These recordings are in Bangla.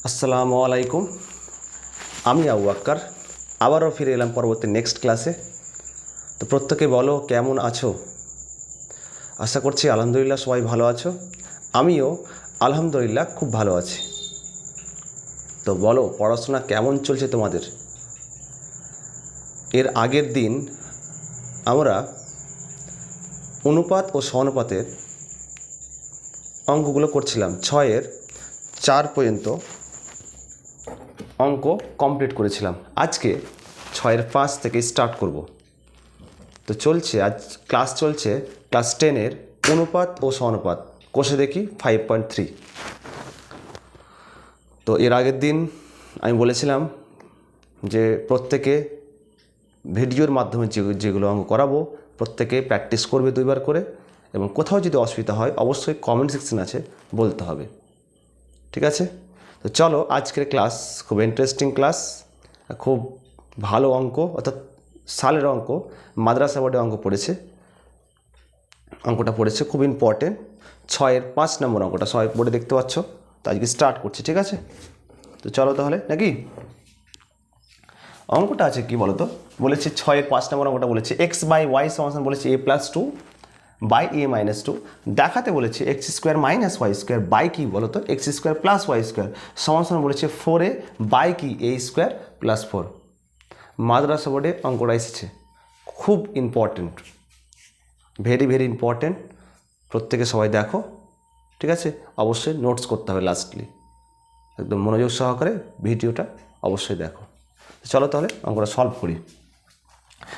আসসালামু আলাইকুম। আমি আবু বকর আবারও ফিরে এলাম পরবর্তী নেক্সট ক্লাসে। তো প্রত্যেকে বলো কেমন আছো? আশা করছি আলহামদুলিল্লাহ সবাই ভালো আছো। আমিও আলহামদুলিল্লাহ খুব ভালো আছি। তো বলো পড়াশোনা কেমন চলছে তোমাদের? এর আগের দিন আমরা অনুপাত ও সমানুপাতের অঙ্কগুলো করছিলাম। 6-এর 4 পর্যন্ত অঙ্ক কমপ্লিট করেছিলাম। আজকে 6-এর 5 থেকে স্টার্ট করব। তো চলছে আজ ক্লাস চলছে ক্লাস 10-এর অনুপাত ও সমানুপাত, কোষে দেখি 5.3। তো এর আগের দিন আমি বলেছিলাম যে প্রত্যেকে ভিডিওর মাধ্যমে যেগুলো অঙ্ক করাবো প্রত্যেকে প্র্যাকটিস করবে 2বার করে, এবং কোথাও যদি অসুবিধা হয় অবশ্যই কমেন্ট সেকশন আছে বলতে হবে, ঠিক আছে? তো চলো আজকের ক্লাস খুব ইন্টারেস্টিং ক্লাস, খুব ভালো অঙ্ক, অর্থাৎ সালের অঙ্ক, মাদ্রাসা বোর্ডে অঙ্কটা পড়েছে খুব ইম্পর্টেন্ট। 6-এর 5 নম্বর অঙ্কটা সবাই বোর্ডে দেখতে পাচ্ছ। তো আজকে স্টার্ট করছি, ঠিক আছে? তো চলো তাহলে নাকি। অঙ্কটা আছে কি বলো তো, বলেছে 6-এর 5 নম্বর অঙ্কটা বলেছে এক্স বাই ওয়াই সমান বলেছে a+2 বাই a-2, দেখাতে বলেছে x² - y² বাই কি বলো তো x² + y² সমান বলেছে 4a বাই কি a² + 4। মাদ্রাসা বোর্ডে অঙ্কটা এসেছে, খুব ইম্পর্টেন্ট, ভেরি ভেরি ইম্পর্টেন্ট। প্রত্যেকে সবাই দেখো, ঠিক আছে? অবশ্যই নোটস করতে হবে লাস্টলি, একদম মনোযোগ সহকারে ভিডিওটা অবশ্যই দেখো। চলো তাহলে অঙ্কটা সলভ করি।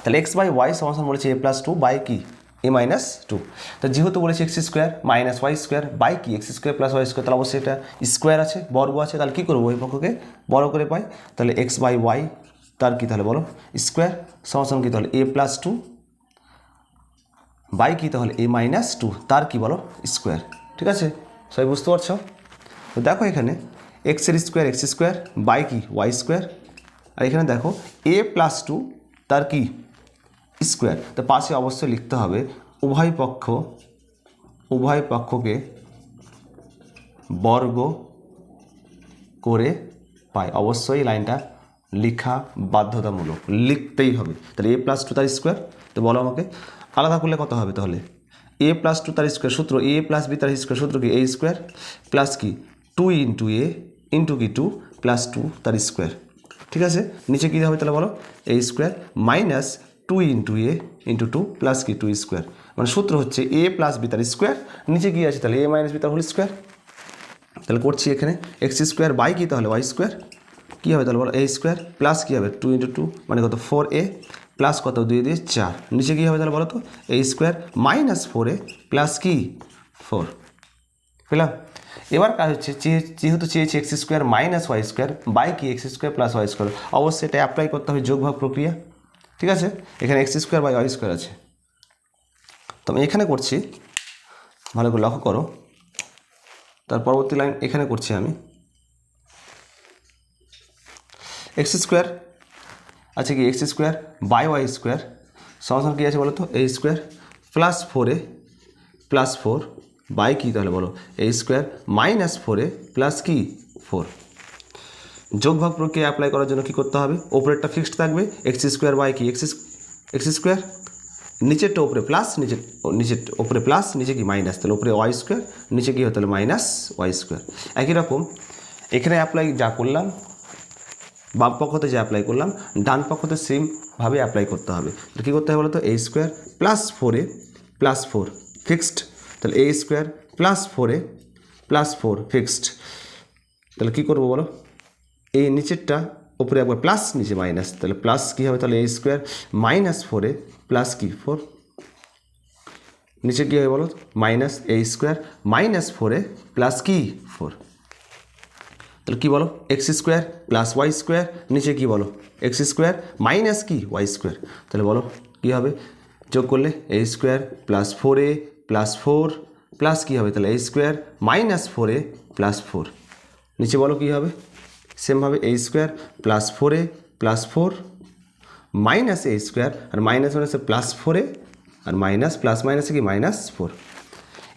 তাহলে x বাই ওয়াই সমান বলেছে a+2 বাই কি a-2। তো যেহেতু বলেছে x² - y² বাই কি x² + y², তাহলে অবশ্যই এটা স্কোয়ার আছে, বর্গ আছে। তাহলে কী করবো, ওই পক্ষকে বড় করে পাই। তাহলে x বাই ওয়াই তার কি তাহলে বলো স্কোয়ার সমান কি তাহলে a+2 বাই কি তাহলে a-2 তার কি বলো স্কোয়ার, ঠিক আছে? সবাই বুঝতে পারছো? তো দেখো এখানে x² বাই কি y², আর এখানে দেখো a+2 তার কি স্কোয়ার। তো পাশে অবশ্যই লিখতে হবে উভয় পক্ষকে বর্গ করে পাই। অবশ্যই লাইনটা লেখা বাধ্যতামূলক, লিখতেই হবে। তাহলে a+2 তার স্কোয়ার। তো বলো আমাকে আলাদা করলে কত হবে? তাহলে a+2 তার স্কোয়ার সূত্র a + b তার স্কোয়ার সূত্র কি a² প্লাস কি 2 × a ইন্টু কি 2 + 2 তার স্কোয়ার, ঠিক আছে? নিচে কী হবে তাহলে বলো a² - 2 × a ইন্টু 2 প্লাস কি 2 স্কোয়ার, মানে সূত্র হচ্ছে a + b তার স্কোয়ার, নিচে কী আছে তাহলে a - b তার হোল স্কোয়ার। তাহলে করছি এখানে x² বাই কি তাহলে y², কী হবে তাহলে বলো a² প্লাস কী হবে 2 × 2 মানে কত 4a প্লাস কত 2 দিয়ে 4, নিচে কী হবে তাহলে বলো তো a² - 4a প্লাস কি 4 পেলাম। এবার কাজ হচ্ছে যেহেতু চেয়েছি x² - y² বাই কি x² + y², অবশ্যই এটা অ্যাপ্লাই করতে হবে যোগভাগ প্রক্রিয়া, ঠিক আছে? এখানে x² বাই y² আছে। তো আমি এখানে করছি, ভালো করে লক্ষ্য করো। তার পরবর্তী লাইন এখানে করছি আমি x² আছে কি x² বাই y² সমান কী আছে বলো তো a² plus 4a plus 4 by কি তাহলে বলো a² - 4a প্লাস কি 4। যোগভাগ প্রক্রিয়া অ্যাপ্লাই করার জন্য কী করতে হবে, ওপরেরটা ফিক্সড থাকবে x² বাই কি x², নিচেরটা ওপরে প্লাস নিচের ওপরে প্লাস নিচে কি মাইনাস, তাহলে ওপরে y², নিচে কী হয় তাহলে -y²। একই রকম এখানে অ্যাপ্লাই যা করলাম, বাম পক্ষতে যা অ্যাপ্লাই করলাম ডান পক্ষতে সেমভাবে অ্যাপ্লাই করতে হবে। কী করতে হবে বলো তো a² plus 4a plus 4 fixed, তাহলে a² plus 4a plus 4 fixed. তাহলে কী করবো বলো, এই নিচেরটা ওপরে একবার প্লাস নিচে মাইনাস, তাহলে প্লাস কী হবে তাহলে a² - 4a প্লাস কি 4, নিচে কী হবে বলো -a² - 4a প্লাস কি 4। তাহলে কী বলো x² প্লাস y², নিচে কী বলো x² মাইনাস কি y², তাহলে বলো কী হবে যোগ করলে a² plus 4a plus 4 plus কী হবে তাহলে a² - 4a প্লাস 4, নিচে বলো কী হবে সেমভাবে a² plus 4a plus 4 minus a² আর মাইনাস মাইনাসে প্লাস 4a আর মাইনাস প্লাস মাইনাসে কি -4।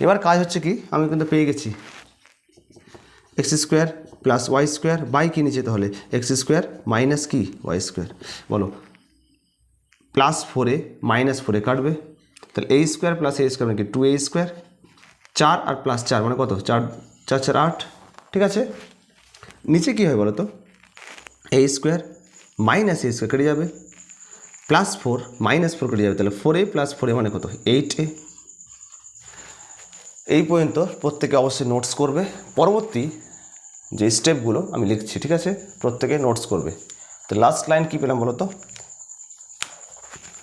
এবার কাজ হচ্ছে কি আমি কিন্তু পেয়ে গেছি x square plus y square by কি নিচে তাহলে এক্স স্কোয়ার মাইনাস কি ওয়াই স্কোয়ার, বলো প্লাস 4a মাইনাস 4a কাটবে, তাহলে a square plus a square মানে কি 2a স্কোয়ার, 4 আর প্লাস 4 মানে কত 4 4 4 8, ঠিক আছে। নিচে কী হয় বলো তো a square minus a square কেটে যাবে, প্লাস 4 মাইনাস 4 কেটে যাবে, তাহলে 4a প্লাস 4a মানে কত 8a। এই পর্যন্ত প্রত্যেকে অবশ্যই নোটস করবে, পরবর্তী যে স্টেপগুলো আমি লিখছি, ঠিক আছে, প্রত্যেকে নোটস করবে। তো লাস্ট লাইন কী পেলাম বলো তো,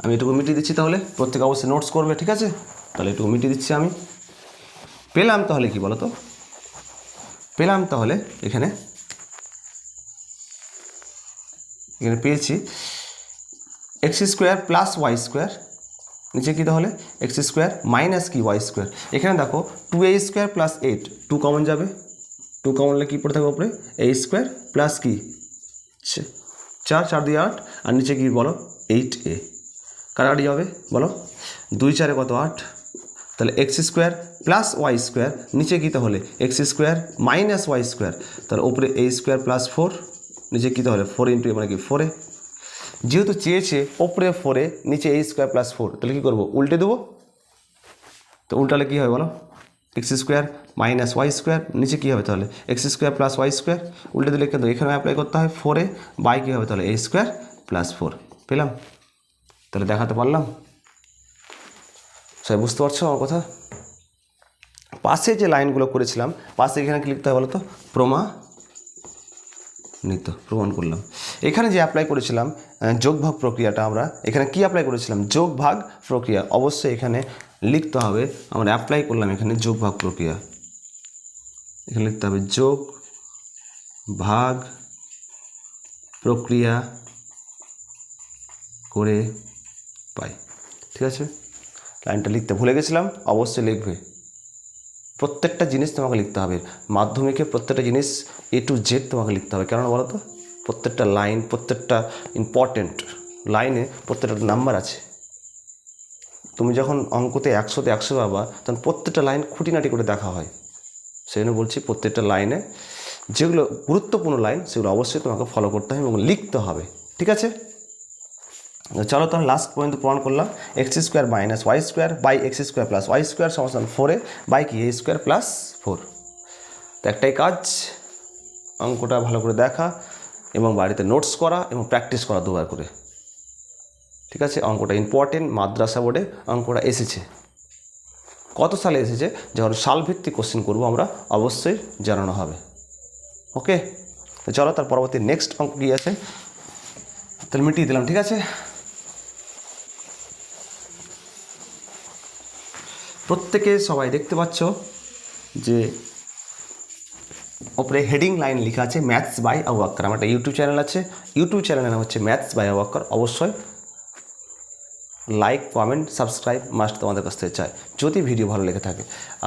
আমি এটুকু মিটিয়ে দিচ্ছি, তাহলে প্রত্যেকে অবশ্যই নোটস করবে, ঠিক আছে। তাহলে এটুকু মিটিয়ে দিচ্ছি আমি, পেলাম তাহলে কি বলো তো, পেলাম তাহলে এখানে পেয়েছি x square plus y square, নিচে কি তাহলে এক্স স্কোয়ার মাইনাস কি ওয়াই স্কোয়ার। এখানে দেখো 2a স্কোয়ার প্লাস 8, 2 কমন যাবে, 2 কমন হলে কী পড়ে থাকবে উপরে a স্কোয়ার প্লাস কি 4 4 দিয়ে 8, আর নিচে কি বলো 8a, কাটাকাটি যাবে বলো 2 4 কত 8, তাহলে x square plus y square, নিচে কী তাহলে x square minus y square, তাহলে উপরে a স্কোয়ার প্লাস 4, নিচে কী তাহলে 4 ইন্টু মানে কি 4a। যেহেতু চেয়েছে ওপরে 4a নিচে a স্কোয়ার প্লাস 4, তাহলে কী করবো উল্টে দেবো, তো উল্টালে কী হবে বলো x square minus y square, নিচে কী হবে তাহলে x square plus y square, উল্টে দিলে কিন্তু এখানে অ্যাপ্লাই করতে হয় 4a বাই কী হবে তাহলে a স্কোয়ার প্লাস 4, পেলাম। তাহলে দেখাতে পারলাম, সবাই বুঝতে পারছো আমার কথা। পাশে যে লাইনগুলো করেছিলাম পাশে এখানে কি লিখতে হয় বলো তো প্রমাণ করলাম। এখানে যে অ্যাপ্লাই করেছিলাম যোগভাগ প্রক্রিয়াটা, আমরা এখানে কি অ্যাপ্লাই করেছিলাম যোগভাগ প্রক্রিয়া, অবশ্যই এখানে লিখতে হবে আমরা অ্যাপ্লাই করলাম এখানে যোগভাগ প্রক্রিয়া, এখানে লিখতে হবে যোগ ভাগ প্রক্রিয়া করে পাই, ঠিক আছে। লাইনটা লিখতে ভুলে গেছিলাম, অবশ্যই লিখবে, প্রত্যেকটা জিনিস তোমাকে লিখতে হবে, মাধ্যমিকে প্রত্যেকটা জিনিস A to Z তোমাকে লিখতে হবে, কেন বলো তো প্রত্যেকটা লাইন প্রত্যেকটা ইম্পর্টেন্ট লাইনে প্রত্যেকটা নাম্বার আছে। তুমি যখন অঙ্কতে 100তে 100 পাবা তখন প্রত্যেকটা লাইন খুঁটিনাটি করে দেখা হয়, সেই জন্য বলছি প্রত্যেকটা লাইনে যেগুলো গুরুত্বপূর্ণ লাইন সেগুলো অবশ্যই তোমাকে ফলো করতে হবে এবং লিখতে হবে, ঠিক আছে। চলো তাহলে লাস্ট পর্যন্ত প্রমাণ করলাম x square minus y square by x square plus y square সমান 4a বাই কি a স্কোয়ার প্লাস 4। তো একটাই কাজ, অঙ্কটা ভালো করে দেখা এবং বাড়িতে নোটস করা এবং প্র্যাকটিস করা দুবার করে, ঠিক আছে। অঙ্কটা ইম্পর্টেন্ট, মাদ্রাসা বোর্ডে অঙ্কটা এসেছে, কত সালে এসেছে যখন সালভিত্তিক কোশ্চেন করবো আমরা অবশ্যই জানানো হবে, ওকে। তো চলো তার পরবর্তী নেক্সট অঙ্ক কী আছে তাহলে মিটিয়ে দিলাম, ঠিক আছে। প্রত্যেকে সবাই দেখতে পাচ্ছ যে ওপরে হেডিং লাইন লেখা আছে ম্যাথস বাই আবু আক্তার, আমার একটা ইউটিউব চ্যানেল আছে, ইউটিউব চ্যানেলের নাম হচ্ছে ম্যাথস বাই আবু আক্তার, অবশ্যই লাইক কমেন্ট সাবস্ক্রাইব মাস্ট তোমাদের কাছ থেকে চাই যদি ভিডিও ভালো লেগে থাকে।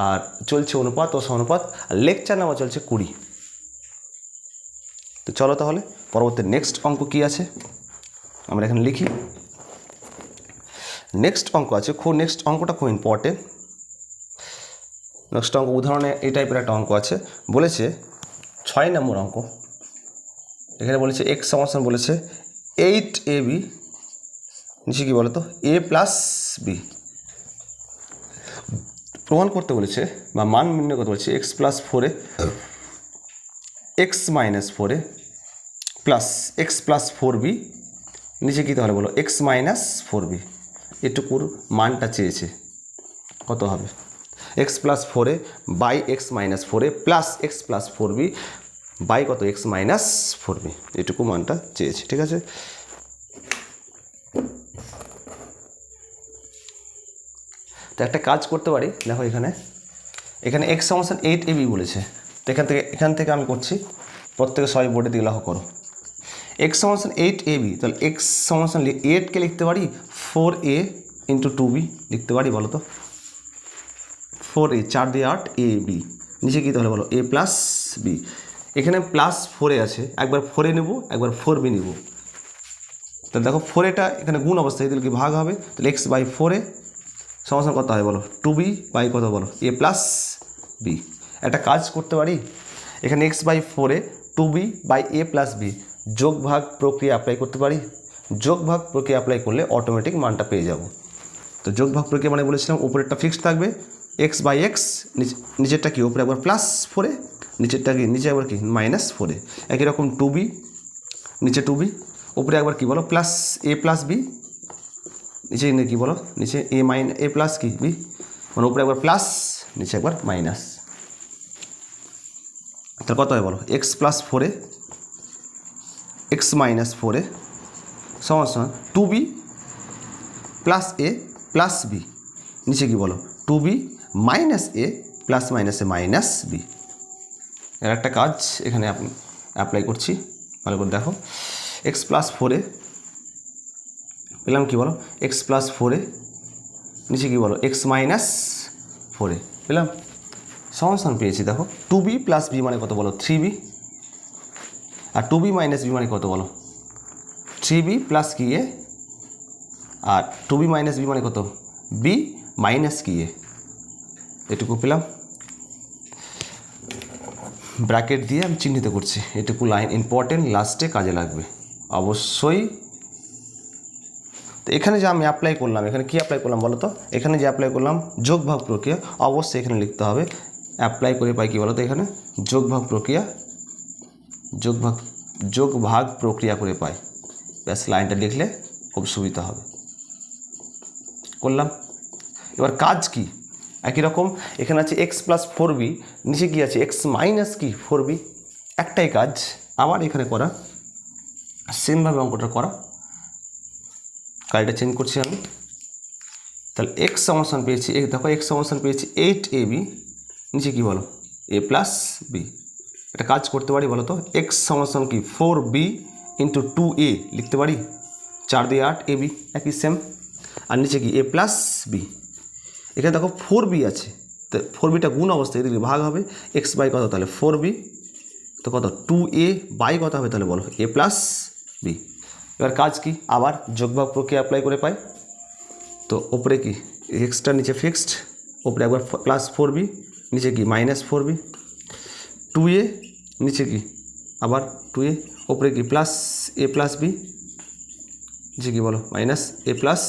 আর চলছে অনুপাত ও সমানুপাত, আর লেকচার নামা চলছে 20। তো চলো তাহলে পরবর্তী নেক্সট অঙ্ক কী আছে আমরা এখানে লিখি। নেক্সট অঙ্ক আছে, নেক্সট অঙ্কটা খুব ইম্পর্টেন্ট। নেক্সট অঙ্ক উদাহরণে এই টাইপের একটা অঙ্ক আছে, বলেছে 6 নম্বর অঙ্ক, এখানে বলেছে এক্স সমান বলেছে 8ab, নিচে কী বলো তো a প্লাস বি প্রমাণ করতে বলেছে বা মান নির্ণয় করতে বলেছে x plus 4a x minus 4a plus x plus 4b, নিচে কী তাহলে বলো এক্স মাইনাস 4b, এটুকুর মানটা চেয়েছে কত হবে x plus 4a by x minus 4a plus x plus 4b by কত এক্স মাইনাস 4b, এটুকু মানটা চেয়েছে, ঠিক আছে। তো একটা কাজ করতে পারি, দেখো এখানে এক্স সমান 8ab বলেছে, তো এখান থেকে আমি করছি, প্রত্যেকে সবাই বোর্ডে দিয়ে লক্ষ্য করো এক্স সমান 8ab, তাহলে এক্স সমান 8কে লিখতে পারি 4a ইন্টু 2b লিখতে পারি, বলো তো 4a 4 দিয়ে 8 ab, নিচে কী তাহলে বলো a প্লাস বি, এখানে প্লাস 4a আছে, একবার 4a নেব একবার 4b নেব, তাহলে দেখো 4aটা এখানে গুণ অবস্থায় তাহলে কি ভাগ হবে, তাহলে এক্স বাই 4a সমান কত হয় বলো 2b বাই কত বলো a প্লাস বি। একটা কাজ করতে পারি, এখানে x/4 2b by a plus B যোগ ভাগ প্রক্রিয়া অ্যাপ্লাই করতে পারি। যোগ ভাগ প্রক্রিয়া অ্যাপ্লাই করলে অটোমেটিক মানটা পেয়ে যাব। তো যোগ ভাগ প্রক্রিয়া মানে বলেছিলাম উপরেরটা ফিক্সড থাকবে x/x, নিচেরটা কি উপরে একবার +4, নিচেরটা কি নিচে একবার কি -4, একই রকম 2b নিচে 2b, উপরে একবার কি বলো প্লাস a প্লাস বি, নিচে কি বলো নিচে a প্লাস কি বি, মানে উপরে একবার প্লাস নিচে একবার মাইনাস। তাহলে কত হয় বলো x+4 x-4 সমান সমান 2b plus a plus B, নিচে কি বলো 2b মাইনাস a প্লাস মাইনাসে মাইনাস বি। এর একটা কাজ এখানে আপনি অ্যাপ্লাই করছি, ভালো করে দেখো। x+4 পেলাম কি বলো x+4 নিচে কি বলো x-4 পেলাম, সমান পেয়েছি দেখো 2b প্লাস বি মানে কত বলো 3b, আর 2b মাইনাস বি মানে কত বলো 3b প্লাস কি এ, আর 2b মাইনাস বি মানে কত b মাইনাস কি এ, এটুকু পেলাম। ব্র্যাকেট দিয়ে আমি চিহ্নিত করছি, এটুকু লাইন ইম্পর্টেন্ট, লাস্টে কাজে লাগবে অবশ্যই। তো এখানে যে আমি অ্যাপ্লাই করলাম, এখানে কি অ্যাপ্লাই করলাম বলো তো, এখানে যে অ্যাপ্লাই করলাম যোগ ভাগ প্রক্রিয়া, অবশ্যই এখানে লিখতে হবে অ্যাপ্লাই করে পাই কি বলো তো, এখানে যোগ ভাগ প্রক্রিয়া যোগ ভাগ প্রক্রিয়া করে পাই, ব্যাস লাইনটা লিখলে খুব সুবিধা হবে। করলাম, এবার কাজ কি একই রকম, এখানে আছে x+4b, নিচে কি আছে x মাইনাস কি 4b, একটাই কাজ আবার এখানে করা, সেমভাবে অঙ্কটা করা, কাজটা চেঞ্জ করছি আমি। তাহলে x সমান পেয়েছি, দেখো x সমান পেয়েছি 8ab, নিচে কি বলো a প্লাস বি। এটা কাজ করতে পারি বলো তো, x সমান কি 4b ইন্টু 2a লিখতে পারি, 4 দিয়ে 8 ab একই সেম, আর নিচে কি a প্লাস বি। এখানে দেখো 4b আছে, তো 4bটা গুণ অবস্থায় এদিকে ভাগ হবে, x বাই কত তাহলে 4b, তো কত 2a বাই কত হবে তাহলে বলো a প্লাস বি। এবার কাজ কি, আবার যোগভাগ প্রক্রিয়া অ্যাপ্লাই করে পাই। তো ওপরে কি এক্সটা নিচে ফিক্সড, ওপরে একবার +4b নিচে কি -4b, 2a নিচে কি আবার 2a, ওপরে কি প্লাস a প্লাস বি, নিচে কি বলো -a প্লাস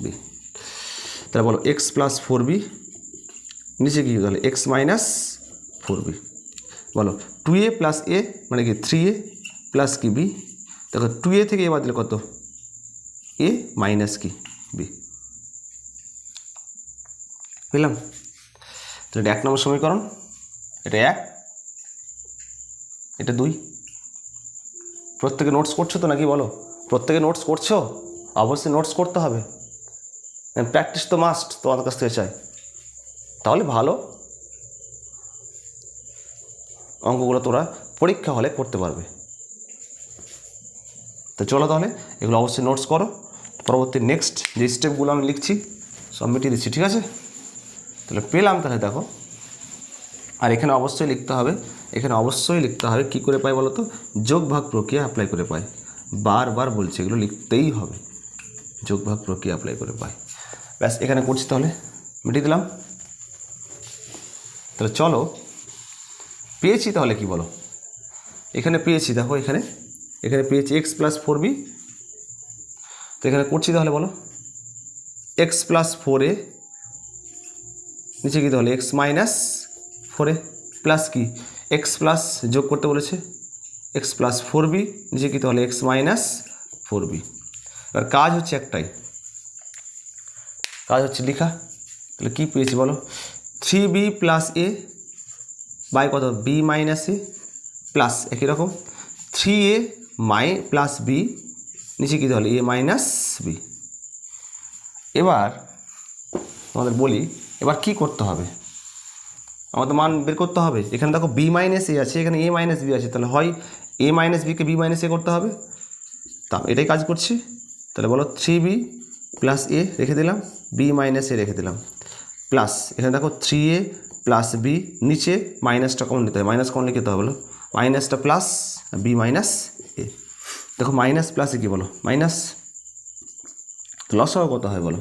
বি। তাহলে বলো x+4b নিচে কি তাহলে x-4b, বলো 2a প্লাস a মানে কি 3a প্লাস কি b, দেখো 2a থেকে এবার দিলে কত a মাইনাস কি b পেলাম। তো এটা 1 নম্বর সমীকরণ, এটা 1, এটা 2। প্রত্যেকে নোটস করছো তো নাকি বলো, প্রত্যেকে নোটস করছো, অবশ্যই নোটস করতে হবে, প্র্যাকটিস তো মাস্ট তোমাদের কাছ থেকে চাই, তাহলে ভালো অঙ্কগুলো তোরা পরীক্ষা হলে করতে পারবে। তো চলো তাহলে এগুলো অবশ্যই নোটস করো, পরবর্তী নেক্সট যে স্টেপগুলো আমি লিখছি সব মিটিয়ে দিচ্ছি, ঠিক আছে। তাহলে পেলাম, তাহলে দেখো, আর এখানে অবশ্যই লিখতে হবে, কী করে পাই বলো তো, যোগ ভাগ প্রক্রিয়া অ্যাপ্লাই করে পাই, বারবার বলছি এগুলো লিখতেই হবে, যোগ ভাগ প্রক্রিয়া অ্যাপ্লাই করে পাই, ব্যাস এখানে করছি, তাহলে মিটিয়ে দিলাম। তাহলে চলো পেয়েছি, তাহলে কি বলো, এখানে পেয়েছি, দেখো এখানে পেয়েছি x+4b, তো এখানে করছি, তাহলে বলো x+4a নিচে কি তাহলে x-4a প্লাস কি x প্লাস যোগ করতে বলেছে x+4b নিচে কি তাহলে x-4b। এবার কাজ হচ্ছে একটাই, কাজ হচ্ছে লেখা। তাহলে কী পেয়েছি বলো, 3b প্লাস a বাই কত b মাইনাস a প্লাস একই রকম 3a প্লাস b নিচে কি তাহলে a মাইনাস b। এবার তোমাদের বলি, এবার কি করতে হবে, আমাদের মান বের করতে হবে। এখানে দেখো b মাইনাস a আছে, এখানে a মাইনাস b আছে, তাহলে হয় a মাইনাস বিকে b মাইনাস a করতে হবে, তা এটাই কাজ করছি। তাহলে বলো 3b প্লাস a রেখে দিলাম, b মাইনাস a রেখে দিলাম, প্লাস এখানে দেখো 3a প্লাস b, নিচে মাইনাসটা কমন নিতে হবে, মাইনাস কমন লিখতে হবে, বলো মাইনাসটা প্লাস b মাইনাস a। দেখো মাইনাস প্লাসে কি বলো মাইনাস, লসাগু কত হয় বলো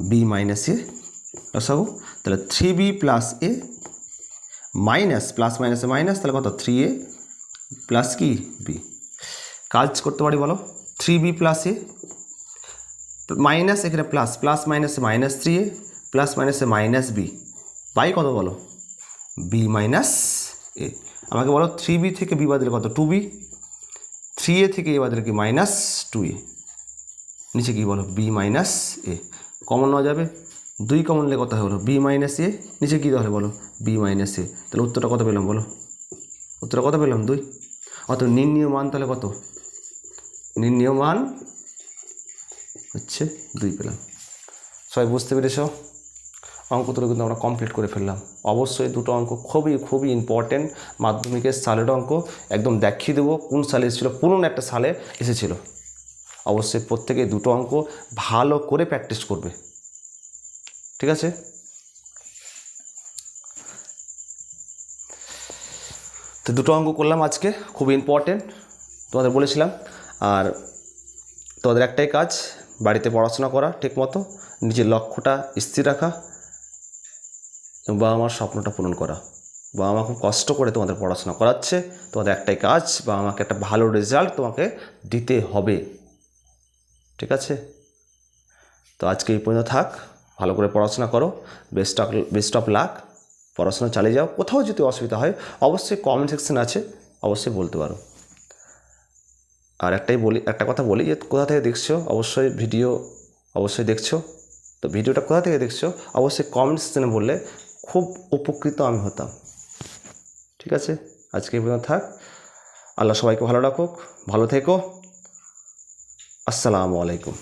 b মাইনাস a লসাগু, তাহলে 3b plus a minus plus মাইনাসে মাইনাস, তাহলে কত 3a প্লাস কি বি। কাজ করতে পারি বলো, 3b প্লাস এ মাইনাস এখানে প্লাস, প্লাস মাইনাসে মাইনাস 3a প্লাস মাইনাসে মাইনাস বি বাই কত বলো বি মাইনাস এ। আমাকে বলো 3b থেকে বি বাদ দিলে কত 2b, 3a থেকে এ বাদ দিলে কি মাইনাস 2a, নিচে কি বলো বি মাইনাস এ। কমন নেওয়া যাবে, 2 কমন নিলে কত হলো বি মাইনাস এ, নিচে কী তাহলে বলো বি মাইনাস এ। তাহলে উত্তরটা কত পেলাম বলো, উত্তরটা কত পেলাম 2। অত নির্ণীয় মান তাহলে কত, নির্ণীয় মান হচ্ছে 2 পেলাম। সবাই বুঝতে পেরেছ? অঙ্ক দুটো কিন্তু আমরা কমপ্লিট করে ফেললাম। অবশ্যই দুটো অঙ্ক খুবই খুবই ইম্পর্টেন্ট, মাধ্যমিকের সালের অঙ্ক, একদম দেখিয়ে দেবো কোন সালে এসেছিলো, পুরনো একটা সালে এসেছিলো। অবশ্যই প্রত্যেকে দুটো অঙ্ক ভালো করে প্র্যাকটিস করবে, ঠিক আছে? তো দুটো অঙ্ক করলাম আজকে, খুব ইম্পর্টেন্ট তোমাদের বলেছিলাম। আর তোমাদের একটাই কাজ, বাড়িতে পড়াশোনা করা ঠিক মতো, নিজের লক্ষ্যটা স্থির রাখা এবং বাবা মার স্বপ্নটা পূরণ করা। বাবা মা খুব কষ্ট করে তোমাদের পড়াশোনা করাচ্ছে, তোমাদের একটাই কাজ, বাবা মাকে একটা ভালো রেজাল্ট তোমাকে দিতে হবে, ঠিক আছে? তো আজকে এই পর্যন্ত থাক, ভালো করে পড়াশোনা করো, বেস্ট অফ লাক, পড়াশোনা চালিয়ে যাও। কোথাও যদি অসুবিধা হয় অবশ্যই কমেন্ট সেকশন আছে, অবশ্যই বলতে পারো। আর একটা কথা বলি যে কোথা থেকে দেখছো, অবশ্যই ভিডিও অবশ্যই দেখছো, তো ভিডিওটা কোথা থেকে দেখছো অবশ্যই কমেন্ট সেকশনে বললে খুব উপকৃত আমি হতাম, ঠিক আছে? আজকে এই পর্যন্ত থাক, আল্লাহ সবাইকে ভালো রাখুক, ভালো থেকো, আসসালামু আলাইকুম।